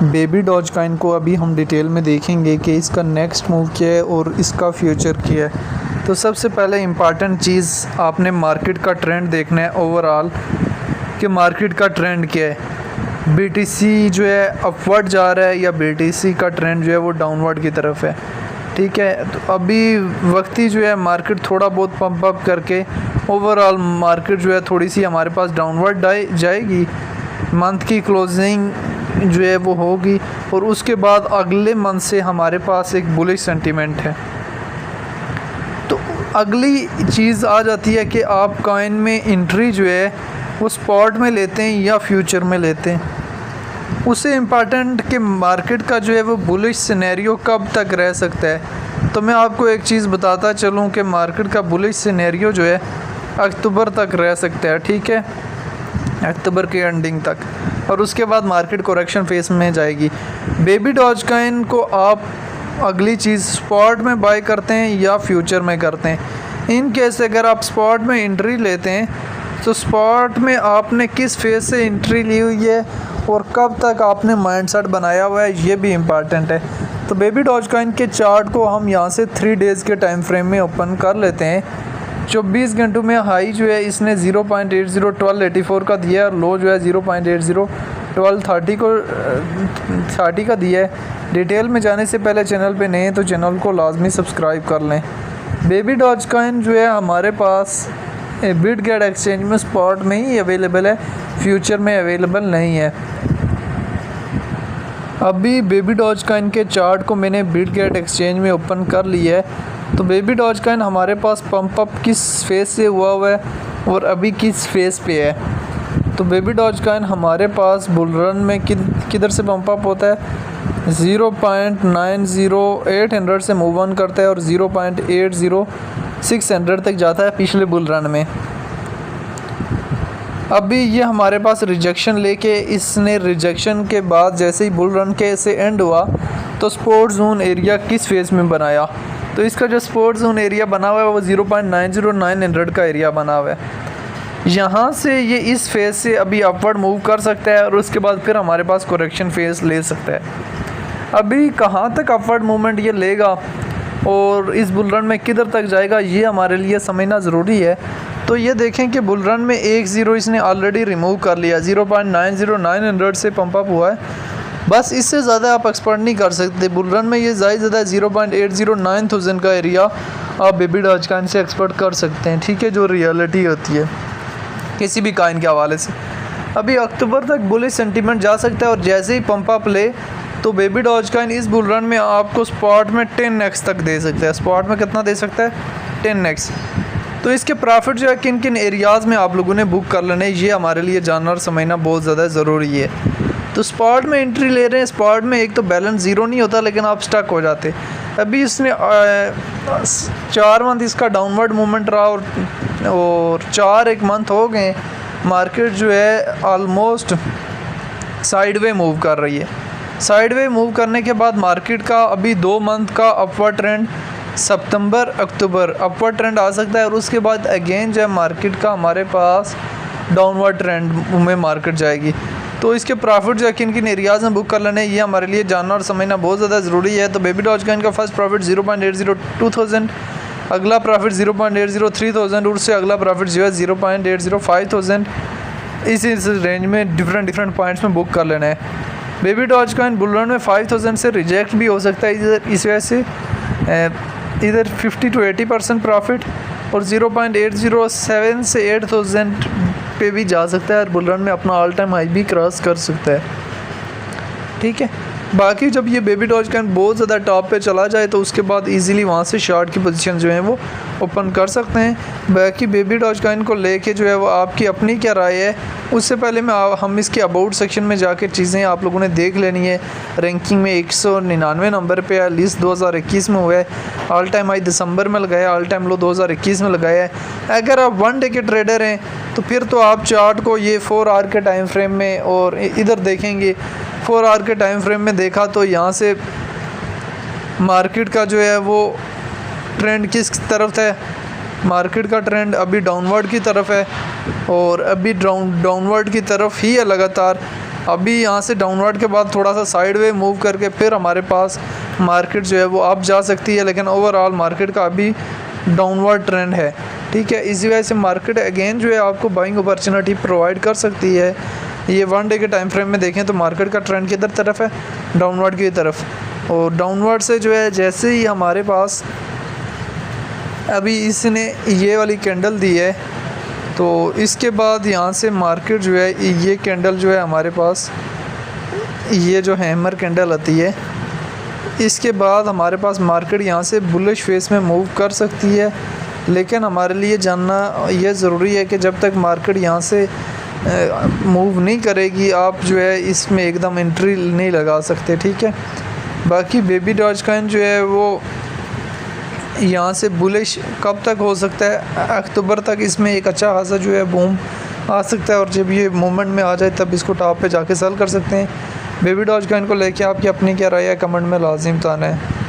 Baby Dogecoin को अभी हम डिटेल में देखेंगे कि इसका नेक्स्ट मूव क्या है और इसका फ्यूचर क्या है। तो सबसे पहले इम्पॉर्टेंट चीज़ आपने मार्केट का ट्रेंड देखना है ओवरऑल कि मार्केट का ट्रेंड क्या है। बीटीसी जो है अपवर्ड जा रहा है या बीटीसी का ट्रेंड जो है वो डाउनवर्ड की तरफ है। ठीक है, तो अभी वक्ती जो है मार्केट थोड़ा बहुत पंप अप करके ओवरऑल मार्केट जो है थोड़ी सी हमारे पास डाउनवर्ड जाएगी। मंथ की क्लोजिंग जो है वो होगी और उसके बाद अगले मंथ से हमारे पास एक बुलिश सेंटीमेंट है। तो अगली चीज़ आ जाती है कि आप कॉइन में एंट्री जो है वो स्पॉट में लेते हैं या फ्यूचर में लेते हैं। उससे इम्पॉर्टेंट कि मार्केट का जो है वो बुलिश सिनेरियो कब तक रह सकता है। तो मैं आपको एक चीज़ बताता चलूँ कि मार्केट का बुलिश सिनेरियो जो है अक्टूबर तक रह सकता है। ठीक है, अक्टूबर के एंडिंग तक, और उसके बाद मार्केट करेक्शन फेस में जाएगी। बेबी डॉजकॉइन को आप अगली चीज़ स्पॉट में बाय करते हैं या फ्यूचर में करते हैं। इन केस अगर आप स्पॉट में एंट्री लेते हैं तो स्पॉट में आपने किस फेज से एंट्री ली हुई है और कब तक आपने माइंडसेट बनाया हुआ है, ये भी इम्पॉर्टेंट है। तो बेबी डॉजकॉइन के चार्ट को हम यहाँ से 3 डेज़ के टाइम फ्रेम में ओपन कर लेते हैं। 24 घंटों में हाई जो है इसने 0.801284 का दिया है और लो जो है 0.801230 को 30 का दिया है। डिटेल में जाने से पहले चैनल पे नए हैं तो चैनल को लाजमी सब्सक्राइब कर लें। बेबी डॉजकॉइन जो है हमारे पास बिटगेट एक्सचेंज में स्पॉट में ही अवेलेबल है, फ्यूचर में अवेलेबल नहीं है। अभी बेबी डॉजकॉइन के चार्ट को मैंने बिटगेट एक्सचेंज में ओपन कर लिया है। तो बेबी डॉजकॉइन हमारे पास पंप अप किस फेज से हुआ है और अभी किस फेज पे है। तो बेबी डॉजकॉइन हमारे पास बुल रन में किधर से पंप अप होता है, 0.90800 से मूव ऑन करता है और 0.80600 तक जाता है पिछले बुल रन में। अभी ये हमारे पास रिजेक्शन लेके इसने रिजेक्शन के बाद जैसे ही बुल रन के से एंड हुआ तो सपोर्ट जोन एरिया किस फेज में बनाया। तो इसका जो सपोर्ट जोन एरिया बना हुआ है वो 0.90900 का एरिया बना हुआ है। यहाँ से ये इस फेज से अभी अपवर्ड मूव कर सकता है और उसके बाद फिर हमारे पास करेक्शन फेज ले सकता है। अभी कहाँ तक अपवर्ड मूवमेंट ये लेगा और इस बुल रन में किधर तक जाएगा ये हमारे लिए समझना ज़रूरी है। तो ये देखें कि बुल रन में 1-0 इसने ऑलरेडी रिमूव कर लिया, 0.90900 से पंप अप हुआ है। बस इससे ज़्यादा आप एक्सपर्ट नहीं कर सकते। बुल रन में ये ज़्यादा 0.809000 का एरिया आप बेबी डॉजकॉइन से एक्सपर्ट कर सकते हैं। ठीक है, जो रियलिटी होती है किसी भी कॉइन के हवाले से। अभी अक्टूबर तक बुलिश सेंटीमेंट जा सकता है और जैसे ही पंप अप ले तो बेबी डॉजकॉइन इस बुल रन में आपको स्पॉट में 10x तक दे सकता है। स्पॉट में कितना दे सकता है, 10x। तो इसके प्रॉफिट जो है किन किन एरियाज़ में आप लोगों ने बुक कर लेने, ये हमारे लिए जानना और समझना बहुत ज़्यादा ज़रूरी है। तो स्पॉट में एंट्री ले रहे हैं, स्पॉट में एक तो बैलेंस ज़ीरो नहीं होता लेकिन आप स्टक हो जाते। अभी इसने 4 मंथ इसका डाउनवर्ड मूवमेंट रहा और 4 मंथ हो गए, मार्केट जो है ऑलमोस्ट साइडवे मूव कर रही है। साइडवे मूव करने के बाद मार्केट का अभी 2 मंथ का अपवर्ड ट्रेंड सितंबर अक्टूबर अपवर्ड ट्रेंड आ सकता है और उसके बाद अगेन जो है मार्केट का हमारे पास डाउनवर्ड ट्रेंड में मार्केट जाएगी। तो इसके प्रॉफिट जो है किन किन एरियाज़ में बुक कर लेने ये हमारे लिए जानना और समझना बहुत ज़्यादा ज़रूरी है। तो बेबी डॉजकॉइन का फर्स्ट प्रॉफिट 0.802,000, अगला प्रॉफिट 0.803,000 और उससे अगला प्रॉफिट जो है 0.805,000। इस रेंज में डिफरेंट पॉइंट्स में बुक कर लेना है। बेबी डॉजकॉइन बुल रन में 5,000 से रिजेक्ट भी हो सकता है, इधर इस वजह से इधर 50 to 80% प्रॉफिट और 0.807 से 8,000 पे भी जा सकता है और बुल रन में अपना ऑल टाइम हाई भी क्रॉस कर सकता है। ठीक है, बाकी जब ये बेबी डॉजकॉइन बहुत ज़्यादा टॉप पे चला जाए तो उसके बाद इजीली वहाँ से शॉर्ट की पोजीशन जो है वो ओपन कर सकते हैं। बाकी बेबी डॉजकॉइन को लेके जो है वो आपकी अपनी क्या राय है, उससे पहले हम इसके अबाउट सेक्शन में जाकर चीज़ें आप लोगों ने देख लेनी है। रैंकिंग में 199 नंबर पे है, लिस्ट 2021 में हुआ है, ऑल टाइम हाई दिसंबर में लगाया, ऑल टाइम लो 2021 में लगाया है। अगर आप 1 डे के ट्रेडर हैं तो फिर तो आप चार्ट को ये 4 आवर के टाइम फ्रेम में और इधर देखेंगे 4 आवर के टाइम फ्रेम में देखा तो यहाँ से मार्केट का जो है वो ट्रेंड किस तरफ है, मार्केट का ट्रेंड अभी डाउनवर्ड की तरफ है और अभी डाउनवर्ड की तरफ ही है लगातार। अभी यहाँ से डाउनवर्ड के बाद थोड़ा सा साइडवे मूव करके फिर हमारे पास मार्केट जो है वो अप जा सकती है, लेकिन ओवरऑल मार्केट का अभी डाउनवर्ड ट्रेंड है। ठीक है, इसी वजह से मार्केट अगेन जो है आपको बाइंग अपॉर्चुनिटी प्रोवाइड कर सकती है। ये 1 डे के टाइम फ्रेम में देखें तो मार्केट का ट्रेंड किधर तरफ है, डाउनवर्ड की तरफ। और डाउनवर्ड से जो है जैसे ही हमारे पास अभी इसने ये वाली कैंडल दी है, तो इसके बाद यहाँ से मार्केट जो है ये कैंडल जो है हमारे पास ये जो हैमर कैंडल आती है, इसके बाद हमारे पास मार्केट यहाँ से बुलिश फेस में मूव कर सकती है। लेकिन हमारे लिए जानना यह ज़रूरी है कि जब तक मार्केट यहाँ से मूव नहीं करेगी आप जो है इसमें एकदम एंट्री नहीं लगा सकते। ठीक है, बाकी बेबी डॉजकॉइन जो है वो यहाँ से बुलिश कब तक हो सकता है, अक्टूबर तक इसमें एक अच्छा खासा जो है बूम आ सकता है, और जब ये मूवमेंट में आ जाए तब इसको टॉप पे जाके सेल कर सकते हैं। बेबी डॉजकॉइन को लेके आपकी अपनी क्या राय है, कमेंट में लाजिम बताना है।